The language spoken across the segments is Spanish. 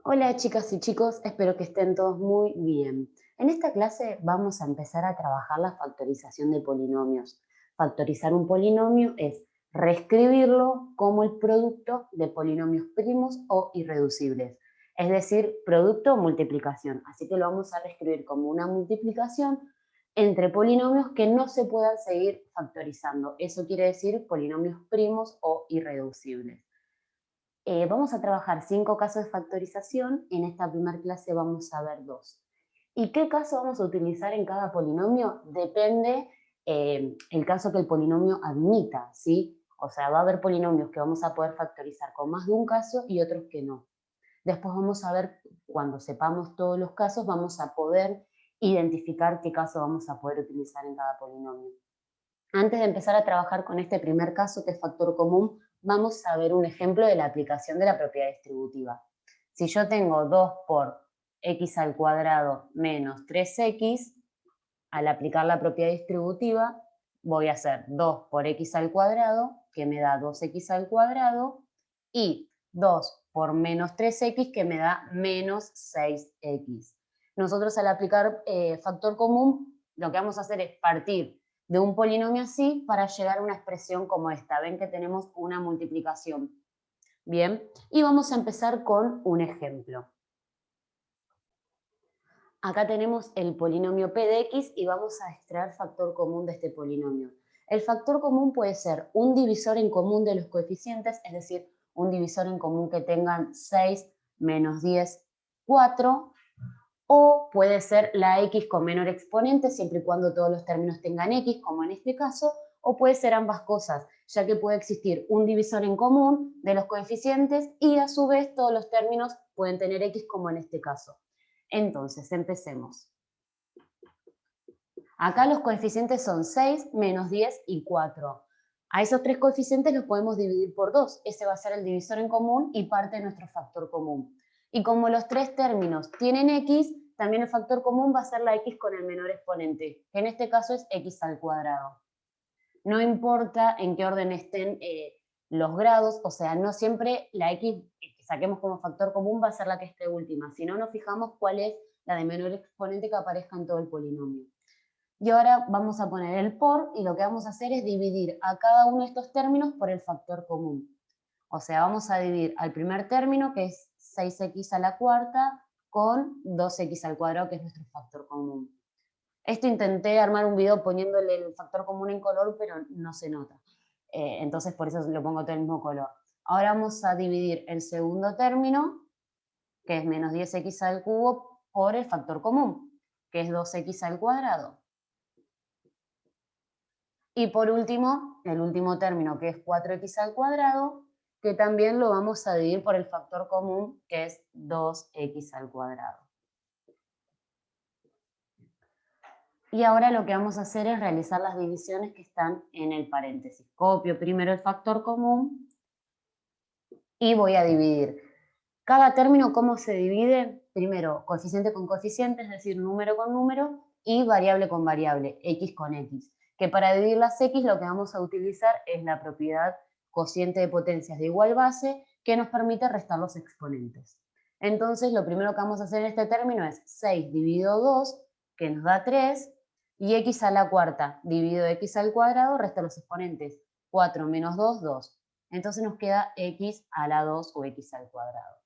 Hola chicas y chicos, espero que estén todos muy bien. En esta clase vamos a empezar a trabajar la factorización de polinomios. Factorizar un polinomio es reescribirlo como el producto de polinomios primos o irreducibles, es decir, producto o multiplicación. Así que lo vamos a reescribir como una multiplicación entre polinomios que no se puedan seguir factorizando. Eso quiere decir polinomios primos o irreducibles. Vamos a trabajar 5 casos de factorización. En esta primera clase vamos a ver 2. ¿Y qué caso vamos a utilizar en cada polinomio? Depende el caso que el polinomio admita, ¿sí? O sea, va a haber polinomios que vamos a poder factorizar con más de un caso y otros que no. Después vamos a ver, cuando sepamos todos los casos, vamos a poder identificar qué caso vamos a poder utilizar en cada polinomio. Antes de empezar a trabajar con este primer caso, que es factor común, vamos a ver un ejemplo de la aplicación de la propiedad distributiva. Si yo tengo 2 por x al cuadrado menos 3x, al aplicar la propiedad distributiva, voy a hacer 2 por x al cuadrado, que me da 2x al cuadrado, y 2 por menos 3x, que me da menos 6x. Nosotros al aplicar factor común, lo que vamos a hacer es partir de un polinomio así para llegar a una expresión como esta. Ven que tenemos una multiplicación. Bien, y vamos a empezar con un ejemplo. Acá tenemos el polinomio p de x y vamos a extraer factor común de este polinomio. El factor común puede ser un divisor en común de los coeficientes, es decir, un divisor en común que tengan 6 menos 10, 4, o puede ser la x con menor exponente, siempre y cuando todos los términos tengan x, como en este caso, o puede ser ambas cosas, ya que puede existir un divisor en común de los coeficientes y a su vez todos los términos pueden tener x, como en este caso. Entonces, empecemos. Acá los coeficientes son 6, menos 10 y 4. A esos tres coeficientes los podemos dividir por 2. Ese va a ser el divisor en común y parte de nuestro factor común. Y como los tres términos tienen x, también el factor común va a ser la x con el menor exponente, que en este caso es x al cuadrado. No importa en qué orden estén los grados, o sea, no siempre la x que saquemos como factor común va a ser la que esté última, sino nos fijamos cuál es la de menor exponente que aparezca en todo el polinomio. Y ahora vamos a poner el por y lo que vamos a hacer es dividir a cada uno de estos términos por el factor común. O sea, vamos a dividir al primer término, que es 6x a la cuarta, con 2x al cuadrado, que es nuestro factor común. Esto intenté armar un video poniéndole el factor común en color, pero no se nota. Entonces por eso lo pongo todo el mismo color. Ahora vamos a dividir el segundo término, que es menos 10x al cubo, por el factor común, que es 2x al cuadrado. Y por último, el último término, que es 4x al cuadrado, que también lo vamos a dividir por el factor común, que es 2x al cuadrado. Y ahora lo que vamos a hacer es realizar las divisiones que están en el paréntesis. Copio primero el factor común y voy a dividir. Cada término, ¿cómo se divide? Primero, coeficiente con coeficiente, es decir, número con número, y variable con variable, x con x. Que para dividir las x lo que vamos a utilizar es la propiedad cociente de potencias de igual base, que nos permite restar los exponentes. Entonces, lo primero que vamos a hacer en este término es 6 dividido 2, que nos da 3, y x a la cuarta dividido x al cuadrado, resta los exponentes. 4 menos 2, 2. Entonces nos queda x a la 2 o x al cuadrado.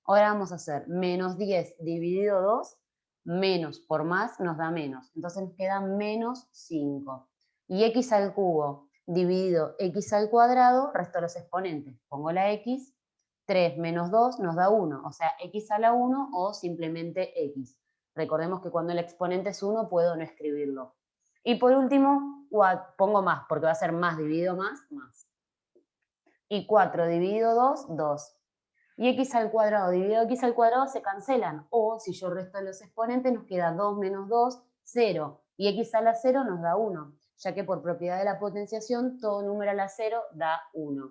Ahora vamos a hacer menos 10 dividido 2, menos por más nos da menos. Entonces nos queda menos 5. Y x al cubo dividido x al cuadrado, resto los exponentes. Pongo la x, 3 menos 2 nos da 1, o sea, x a la 1 o simplemente x. Recordemos que cuando el exponente es 1 puedo no escribirlo. Y por último, pongo más, porque va a ser más dividido más, más. Y 4 dividido 2, 2. Y x al cuadrado dividido x al cuadrado se cancelan. O si yo resto los exponentes nos queda 2 menos 2, 0. Y x a la 0 nos da 1, ya que por propiedad de la potenciación todo número a la 0 da 1.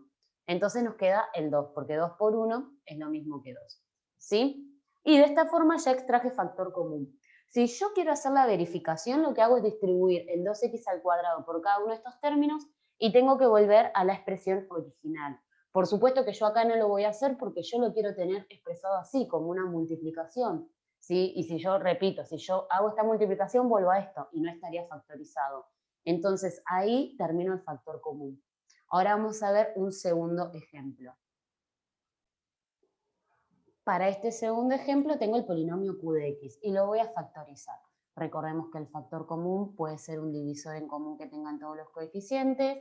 Entonces nos queda el 2, porque 2 por 1 es lo mismo que 2. ¿Sí? Y de esta forma ya extraje factor común. Si yo quiero hacer la verificación, lo que hago es distribuir el 2x al cuadrado por cada uno de estos términos y tengo que volver a la expresión original. Por supuesto que yo acá no lo voy a hacer porque yo lo quiero tener expresado así, como una multiplicación, ¿sí? Y si yo, repito, si yo hago esta multiplicación, vuelvo a esto y no estaría factorizado. Entonces, ahí termino el factor común. Ahora vamos a ver un segundo ejemplo. Para este segundo ejemplo tengo el polinomio q de x y lo voy a factorizar. Recordemos que el factor común puede ser un divisor en común que tengan todos los coeficientes,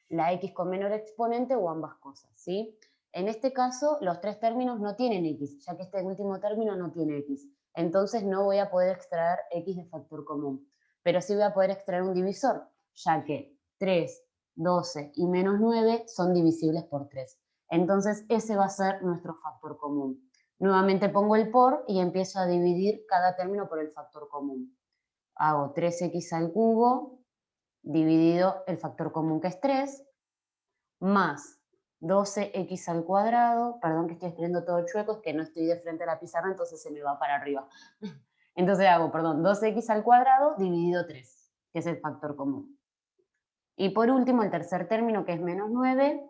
la x con menor exponente o ambas cosas, ¿sí? En este caso, los tres términos no tienen x, ya que este último término no tiene x. Entonces no voy a poder extraer x de factor común, pero sí voy a poder extraer un divisor, ya que 3, 12 y menos 9 son divisibles por 3. Entonces ese va a ser nuestro factor común. Nuevamente pongo el por y empiezo a dividir cada término por el factor común. Hago 3x al cubo dividido el factor común que es 3, más 12x al cuadrado, perdón que estoy escribiendo todo chueco, es que no estoy de frente a la pizarra, entonces se me va para arriba. Entonces hago, 12x al cuadrado dividido 3, que es el factor común. Y por último, el tercer término, que es menos 9,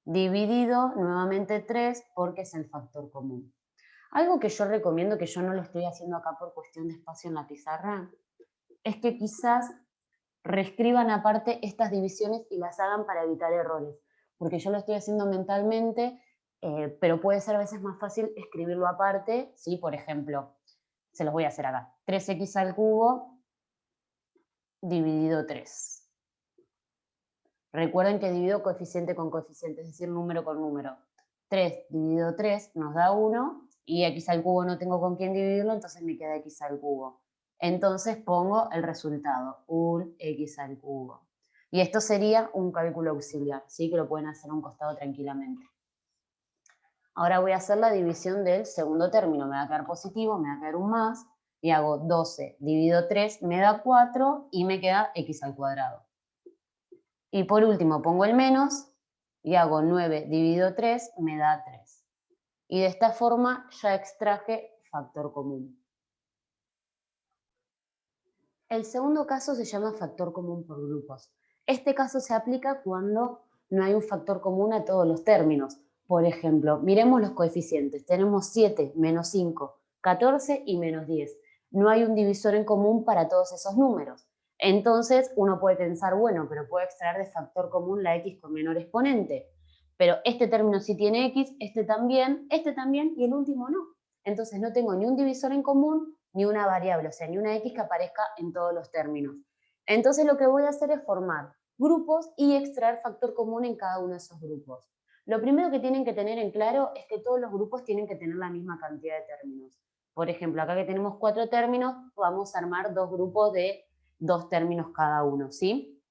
dividido nuevamente 3, porque es el factor común. Algo que yo recomiendo, que yo no lo estoy haciendo acá por cuestión de espacio en la pizarra, es que quizás reescriban aparte estas divisiones y las hagan para evitar errores, porque yo lo estoy haciendo mentalmente, pero puede ser a veces más fácil escribirlo aparte, ¿sí? Por ejemplo, se los voy a hacer acá, 3x al cubo dividido 3. Recuerden que divido coeficiente con coeficiente, es decir, número con número. 3 dividido 3 nos da 1, y x al cubo no tengo con quién dividirlo, entonces me queda x al cubo. Entonces pongo el resultado, un x al cubo. Y esto sería un cálculo auxiliar, ¿sí? Que lo pueden hacer a un costado tranquilamente. Ahora voy a hacer la división del segundo término. Me va a quedar positivo, me va a quedar un más, y hago 12 dividido 3, me da 4, y me queda x al cuadrado. Y por último pongo el menos, y hago 9 dividido 3, me da 3. Y de esta forma ya extraje factor común. El segundo caso se llama factor común por grupos. Este caso se aplica cuando no hay un factor común a todos los términos. Por ejemplo, miremos los coeficientes. Tenemos 7, menos 5, 14 y menos 10. No hay un divisor en común para todos esos números. Entonces uno puede pensar, bueno, pero puedo extraer de factor común la x con menor exponente. Pero este término sí tiene x, este también y el último no. Entonces no tengo ni un divisor en común ni una variable, o sea, ni una x que aparezca en todos los términos. Entonces lo que voy a hacer es formar grupos y extraer factor común en cada uno de esos grupos. Lo primero que tienen que tener en claro es que todos los grupos tienen que tener la misma cantidad de términos. Por ejemplo, acá que tenemos 4 términos, vamos a armar 2 grupos de 2 términos cada uno, ¿sí?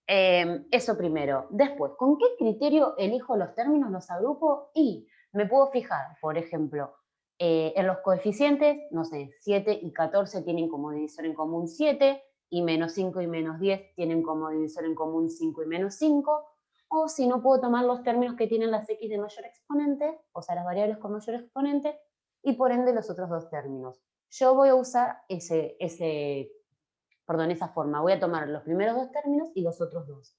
Eso primero. Después, ¿con qué criterio elijo los términos, los agrupo? Y me puedo fijar, por ejemplo, en los coeficientes, no sé, 7 y 14 tienen como divisor en común 7, y menos 5 y menos 10 tienen como divisor en común 5 y menos 5, o si no, puedo tomar los términos que tienen las x de mayor exponente, o sea, las variables con mayor exponente, y por ende los otros dos términos. Yo voy a usar esa forma. Voy a tomar los primeros dos términos y los otros dos.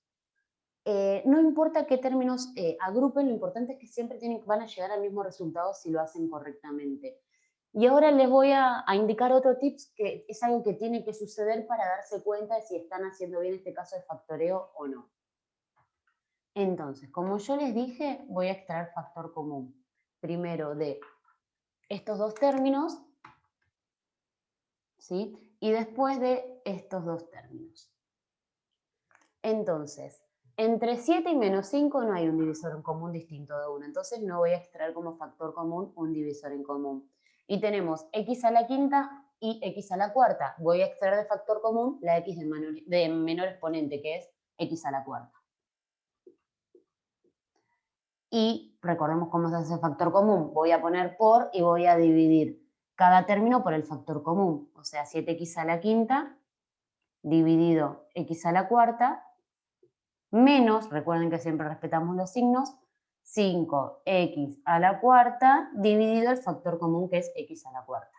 No importa qué términos agrupen, lo importante es que siempre van a llegar al mismo resultado si lo hacen correctamente. Y ahora les voy a indicar otro tips que es algo que tiene que suceder para darse cuenta de si están haciendo bien este caso de factoreo o no. Entonces, como yo les dije, voy a extraer factor común. Primero de estos dos términos, ¿sí? Y después de estos dos términos. Entonces, entre 7 y menos 5 no hay un divisor en común distinto de 1. Entonces no voy a extraer como factor común un divisor en común. Y tenemos x a la quinta y x a la cuarta. Voy a extraer de factor común la x de menor exponente, que es x a la cuarta. Y recordemos cómo se hace factor común. Voy a poner por y voy a dividir cada término por el factor común. O sea, 7x a la quinta dividido x a la cuarta menos, recuerden que siempre respetamos los signos, 5x a la cuarta dividido el factor común que es x a la cuarta.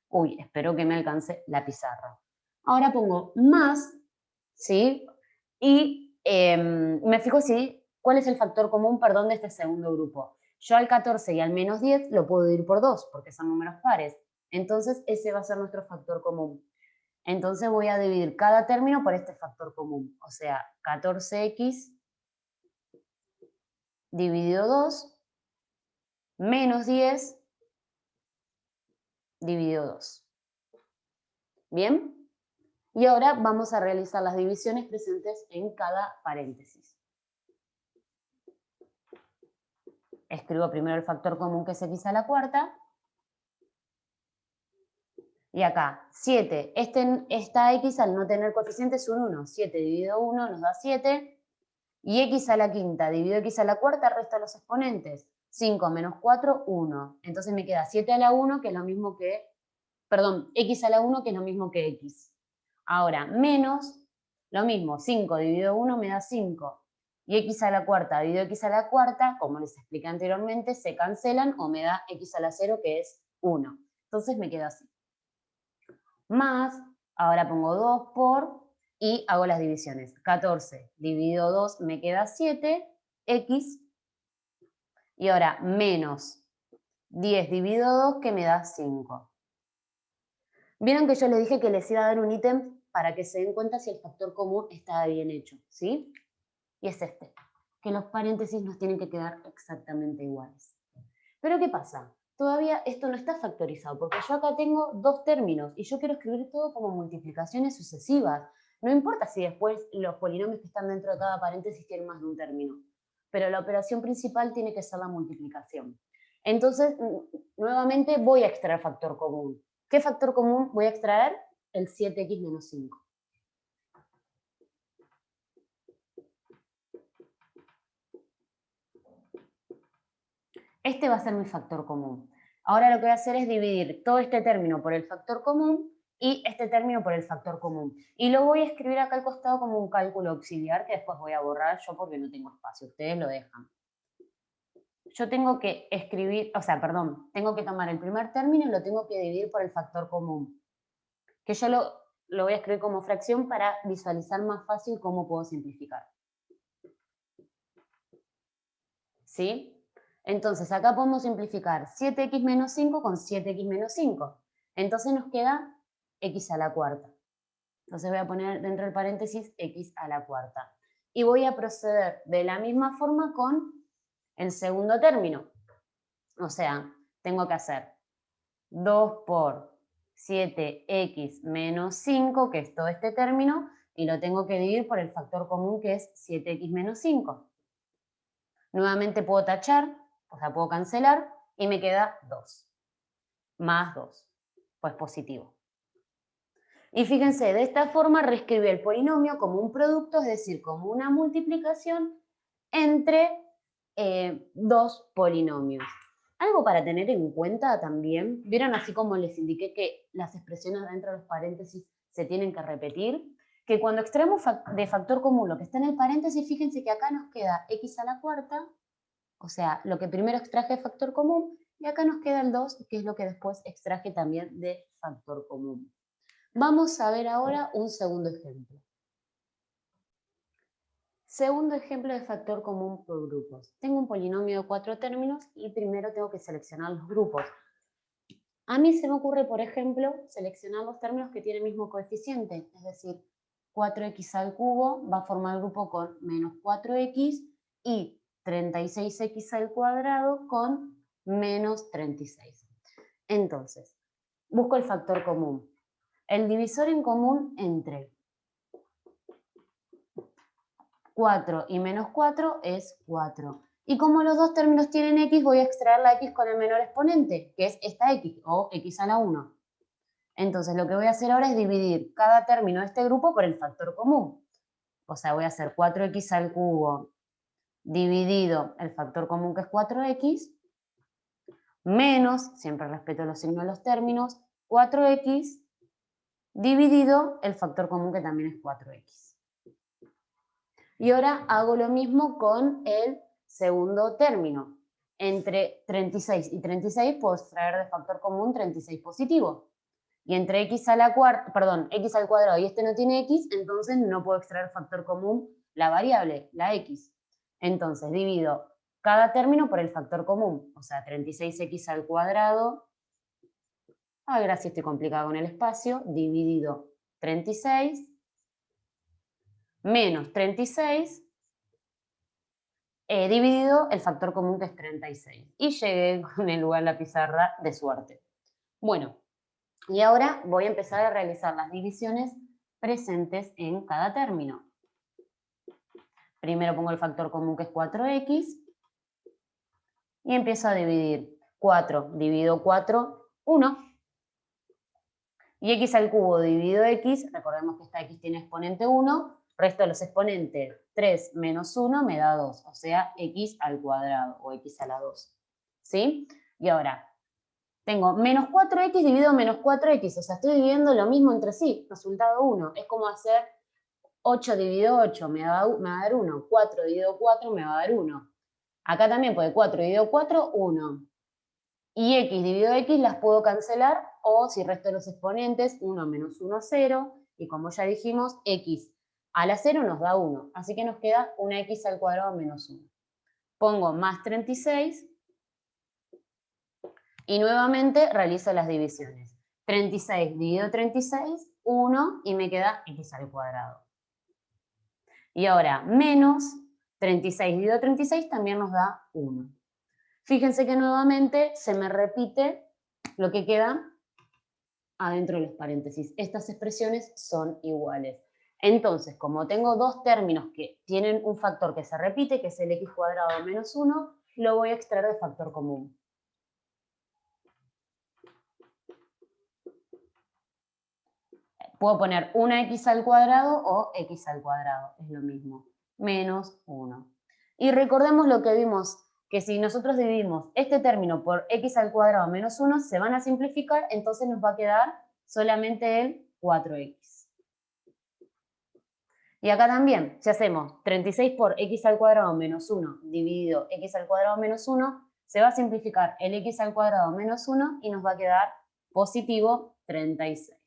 Uy, espero que me alcance la pizarra. Ahora pongo más, ¿sí? Y me fijo si ¿Cuál es el factor común, perdón, de este segundo grupo? Yo al 14 y al menos 10 lo puedo dividir por 2, porque son números pares. Entonces, ese va a ser nuestro factor común. Entonces voy a dividir cada término por este factor común. O sea, 14x dividido 2 menos 10 dividido 2. ¿Bien? Y ahora vamos a realizar las divisiones presentes en cada paréntesis. Escribo primero el factor común, que es x a la cuarta. Y acá, 7. Esta x al no tener coeficiente es un 1. 7 dividido 1 nos da 7. Y x a la quinta dividido x a la cuarta resta los exponentes. 5 menos 4, 1. Entonces me queda 7 a la 1, que es lo mismo que... Perdón, x a la 1, que es lo mismo que x. Ahora, menos, lo mismo, 5 dividido 1 me da 5. Y x a la cuarta dividido x a la cuarta, como les expliqué anteriormente, se cancelan o me da x a la 0, que es 1. Entonces me queda así. Más, ahora pongo 2 por, y hago las divisiones. 14 dividido 2 me queda 7, x, y ahora menos 10 dividido 2, que me da 5. Vieron que yo les dije que les iba a dar un ítem para que se den cuenta si el factor común estaba bien hecho, ¿sí? Y es este, que los paréntesis nos tienen que quedar exactamente iguales. Pero ¿qué pasa? Todavía esto no está factorizado, porque yo acá tengo dos términos y yo quiero escribir todo como multiplicaciones sucesivas. No importa si después los polinomios que están dentro de cada paréntesis tienen más de un término, pero la operación principal tiene que ser la multiplicación. Entonces, nuevamente voy a extraer factor común. ¿Qué factor común voy a extraer? El 7x menos 5. Este va a ser mi factor común. Ahora lo que voy a hacer es dividir todo este término por el factor común y este término por el factor común. Y lo voy a escribir acá al costado como un cálculo auxiliar que después voy a borrar yo porque no tengo espacio. Ustedes lo dejan. Yo tengo que escribir, o sea, perdón, tengo que tomar el primer término y lo tengo que dividir por el factor común. Que yo lo voy a escribir como fracción para visualizar más fácil cómo puedo simplificar. ¿Sí? Entonces, acá podemos simplificar 7x menos 5 con 7x menos 5. Entonces nos queda x a la cuarta. Entonces voy a poner dentro del paréntesis x a la cuarta. Y voy a proceder de la misma forma con el segundo término. O sea, tengo que hacer 2 por 7x menos 5, que es todo este término, y lo tengo que dividir por el factor común, que es 7x menos 5. Nuevamente puedo tachar, o sea, puedo cancelar, y me queda 2. Más 2, pues positivo. Y fíjense, de esta forma reescribí el polinomio como un producto, es decir, como una multiplicación entre dos polinomios. Algo para tener en cuenta también, vieron así como les indiqué que las expresiones dentro de los paréntesis se tienen que repetir, que cuando extraemos de factor común lo que está en el paréntesis, fíjense que acá nos queda x a la cuarta, o sea, lo que primero extraje de factor común, y acá nos queda el 2, que es lo que después extraje también de factor común. Vamos a ver ahora un segundo ejemplo. Segundo ejemplo de factor común por grupos. Tengo un polinomio de 4 términos y primero tengo que seleccionar los grupos. A mí se me ocurre, por ejemplo, seleccionar los términos que tienen el mismo coeficiente, es decir, 4x al cubo va a formar el grupo con menos 4x y 36x al cuadrado con menos 36. Entonces, busco el factor común. El divisor en común entre 4 y menos 4 es 4. Y como los dos términos tienen x, voy a extraer la x con el menor exponente, que es esta x, o x a la 1. Entonces lo que voy a hacer ahora es dividir cada término de este grupo por el factor común. O sea, voy a hacer 4x al cubo dividido el factor común, que es 4x, menos, siempre respeto los signos de los términos, 4x dividido el factor común, que también es 4x. Y ahora hago lo mismo con el segundo término. Entre 36 y 36 puedo extraer de factor común 36 positivo. Y entre x a la cuarta, perdón, x al cuadrado y este no tiene x, entonces no puedo extraer factor común la variable, la x. Entonces divido cada término por el factor común, o sea, 36x al cuadrado, a ver si estoy complicada con el espacio, dividido 36, menos 36, dividido el factor común que es 36. Y llegué con el lugar en la pizarra de suerte. Bueno, y ahora voy a empezar a realizar las divisiones presentes en cada término. Primero pongo el factor común que es 4x y empiezo a dividir. 4 dividido 4, 1. Y x al cubo dividido x, recordemos que esta x tiene exponente 1, resto de los exponentes, 3 menos 1 me da 2, o sea, x al cuadrado o x a la 2. ¿Sí? Y ahora, tengo menos 4x dividido menos 4x, o sea, estoy dividiendo lo mismo entre sí, resultado 1. Es como hacer 8 dividido 8 me va a dar 1, 4 dividido 4 me va a dar 1. Acá también puede 4 dividido 4, 1. Y x dividido x las puedo cancelar, o si resto los exponentes, 1 menos 1, 0. Y como ya dijimos, x a la 0 nos da 1. Así que nos queda una x al cuadrado menos 1. Pongo más 36 y nuevamente realizo las divisiones. 36 dividido 36, 1, y me queda x al cuadrado. Y ahora, menos 36 dividido 36 también nos da 1. Fíjense que nuevamente se me repite lo que queda adentro de los paréntesis. Estas expresiones son iguales. Entonces, como tengo dos términos que tienen un factor que se repite, que es el x cuadrado menos 1, lo voy a extraer de factor común. Puedo poner una x al cuadrado o x al cuadrado, es lo mismo, menos 1. Y recordemos lo que vimos, que si nosotros dividimos este término por x al cuadrado menos 1, se van a simplificar, entonces nos va a quedar solamente el 4x. Y acá también, si hacemos 36 por x al cuadrado menos 1 dividido x al cuadrado menos 1, se va a simplificar el x al cuadrado menos 1 y nos va a quedar positivo 36.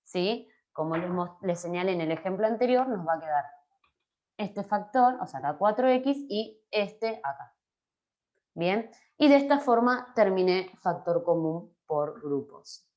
¿Sí? Como les señalé en el ejemplo anterior, nos va a quedar este factor, o sea, acá 4x, y este acá. Bien, y de esta forma terminé factor común por grupos.